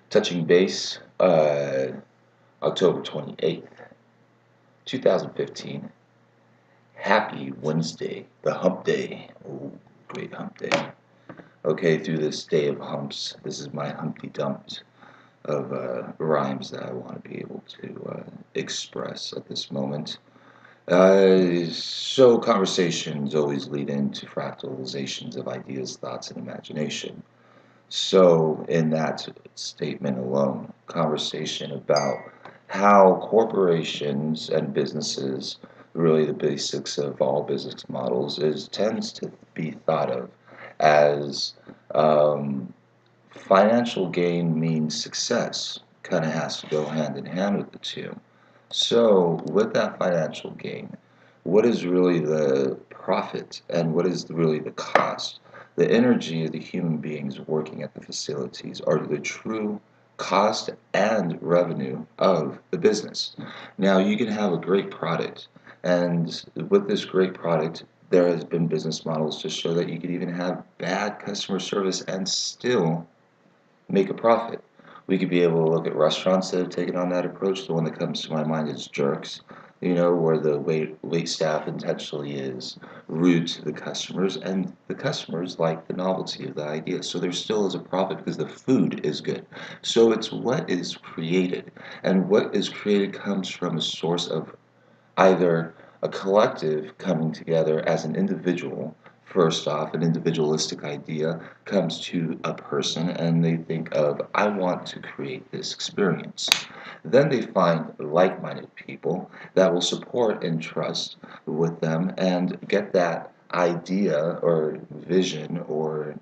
Touching base, October 28th, 2015. Happy Wednesday, the hump day. Oh, great hump day. Okay, through this day of humps, this is my Humpty Dumped of rhymes that I want to be able to express at this moment. So conversations always lead into fractalizations of ideas, thoughts, and imagination. So, in that statement alone, conversation about how corporations and businesses, really the basics of all business models, is tends to be thought of as um, financial gain means success. Kind of has to go hand in hand with the two. So, with that financial gain, what is really the profit and what is really the cost? The energy of the human beings working at the facilities are the true cost and revenue of the business. Now, you can have a great product, and with this great product, there has been business models to show that you could even have bad customer service and still make a profit. We could be able to look at restaurants that have taken on that approach. The one that comes to my mind is Jerks, where the wait staff intentionally is rude to the customers, and the customers like the novelty of the idea. So there still is a profit because the food is good. So it's what is created, and what is created comes from a source of either a collective coming together as an individual. First off, an individualistic idea comes to a person and they think of, I want to create this experience. Then they find like minded people that will support and trust with them and get that idea or vision or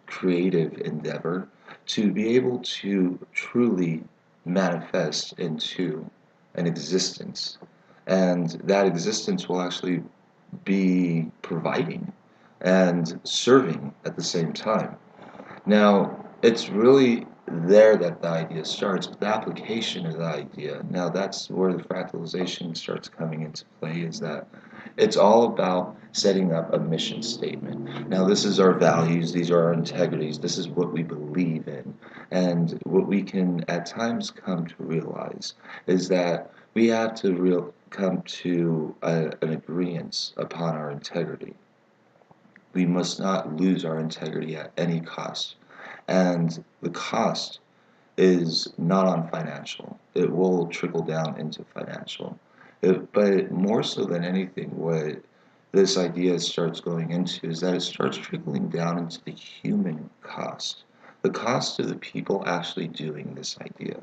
creative endeavor to be able to truly manifest into an existence, and that existence will actually be providing and serving at the same time. Now, it's really there that the idea starts, but the application of the idea, now that's where the fractalization starts coming into play, is that it's all about setting up a mission statement. Now, this is our values, these are our integrities, this is what we believe in. And what we can at times come to realize is that we have to come to an agreement upon our integrity. We must not lose our integrity at any cost. And the cost is not on financial. It will trickle down into financial. But more so than anything, what this idea starts going into is that it starts trickling down into the human cost. The cost of the people actually doing this idea.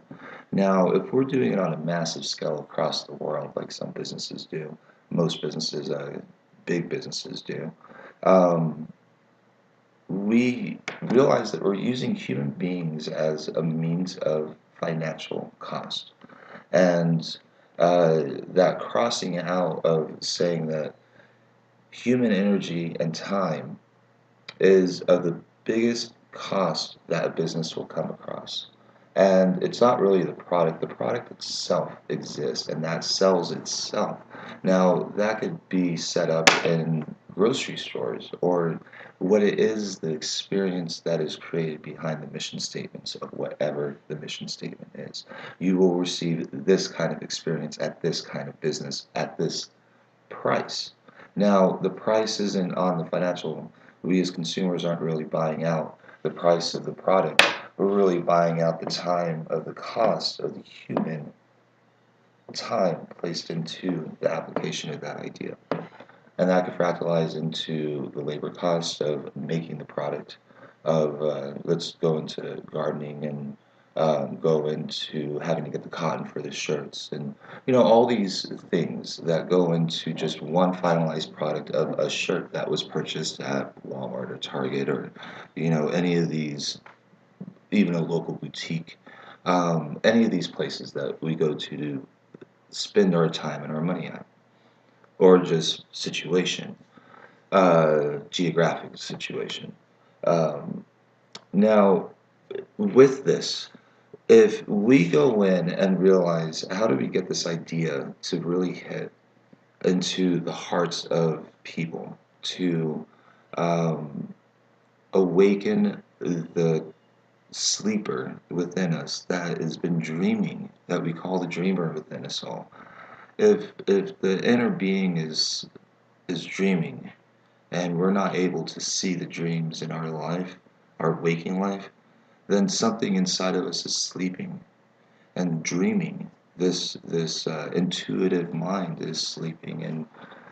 Now, if we're doing it on a massive scale across the world, like some businesses do, most businesses, big businesses do, um, we realize that we're using human beings as a means of financial cost. And that crossing out of saying that human energy and time is of the biggest cost that a business will come across. And it's not really the product itself exists and that sells itself. Now, that could be set up in grocery stores, or what it is, the experience that is created behind the mission statements of whatever the mission statement is. You will receive this kind of experience at this kind of business at this price. Now, the price isn't on the financial. We as consumers aren't really buying out the price of the product. We're really buying out the time of the cost of the human time placed into the application of that idea. And that could fractalize into the labor cost of making the product, of let's go into gardening and go into having to get the cotton for the shirts, and all these things that go into just one finalized product of a shirt that was purchased at Walmart or Target, or any of these, even a local boutique, any of these places that we go to spend our time and our money at, or just situation, geographic situation. Um, Now, with this, if we go in and realize, how do we get this idea to really hit into the hearts of people, to um, awaken the sleeper within us that has been dreaming, that we call the dreamer within us all. If the inner being is dreaming, and we're not able to see the dreams in our life, our waking life, then something inside of us is sleeping and dreaming. This intuitive mind is sleeping, and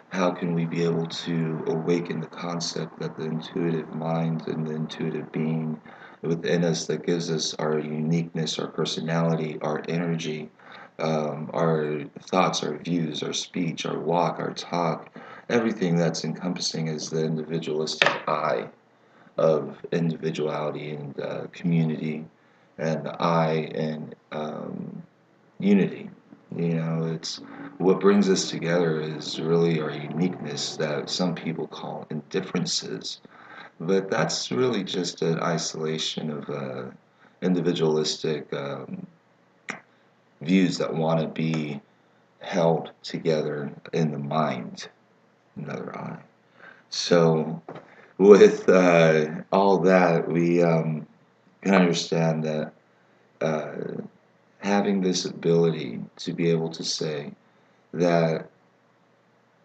how can we be able to awaken the concept that the intuitive mind and the intuitive being within us that gives us our uniqueness, our personality, our energy, our thoughts, our views, our speech, our walk, our talk, everything that's encompassing is the individualistic I of individuality and community, and I and unity. It's what brings us together is really our uniqueness that some people call indifferences, but that's really just an isolation of individualistic views that want to be held together in the mind, another I. So, with all that, we can understand that having this ability to be able to say that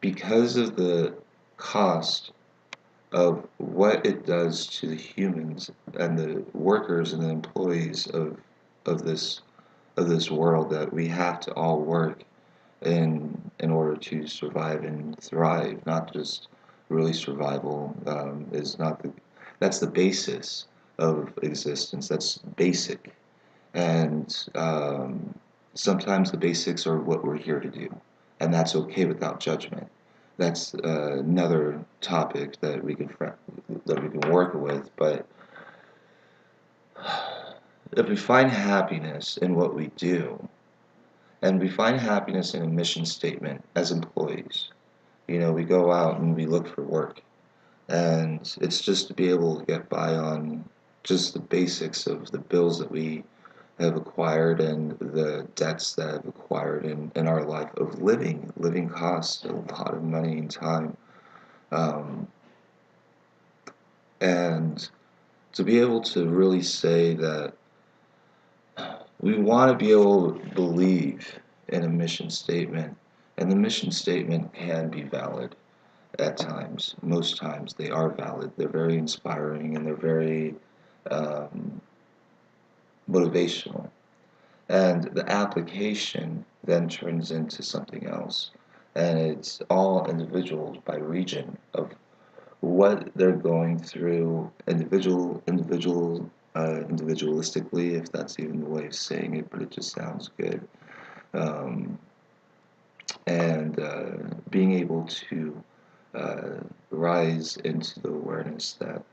because of the cost of what it does to the humans and the workers and the employees of this of this world, that we have to all work in order to survive and thrive, not just really survival is not the that's the basis of existence. That's basic, and sometimes the basics are what we're here to do, and that's okay without judgment. That's another topic that that we can work with. But if we find happiness in what we do, and we find happiness in a mission statement as employees, we go out and we look for work, and it's just to be able to get by on just the basics of the bills that we have acquired and the debts that have acquired in our life of living costs a lot of money and time, um, and to be able to really say that we want to be able to believe in a mission statement, and the mission statement can be valid at times. Most times they are valid. They're very inspiring, and they're very um, motivational. And the application then turns into something else. And it's all individual by region of what they're going through, individualistically, if that's even the way of saying it, but it just sounds good. Um, and being able to rise into the awareness that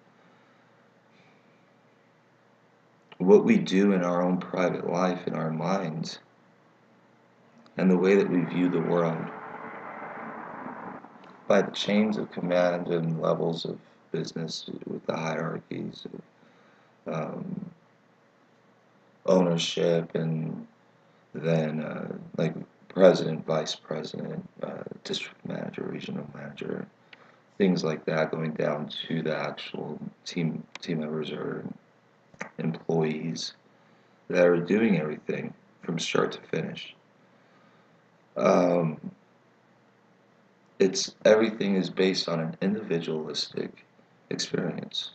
what we do in our own private life, in our minds, and the way that we view the world by the chains of command and levels of business with the hierarchies of ownership, and then like president, vice president, district manager, regional manager, things like that, going down to the actual team members or employees that are doing everything from start to finish. Um, it's everything is based on an individualistic experience.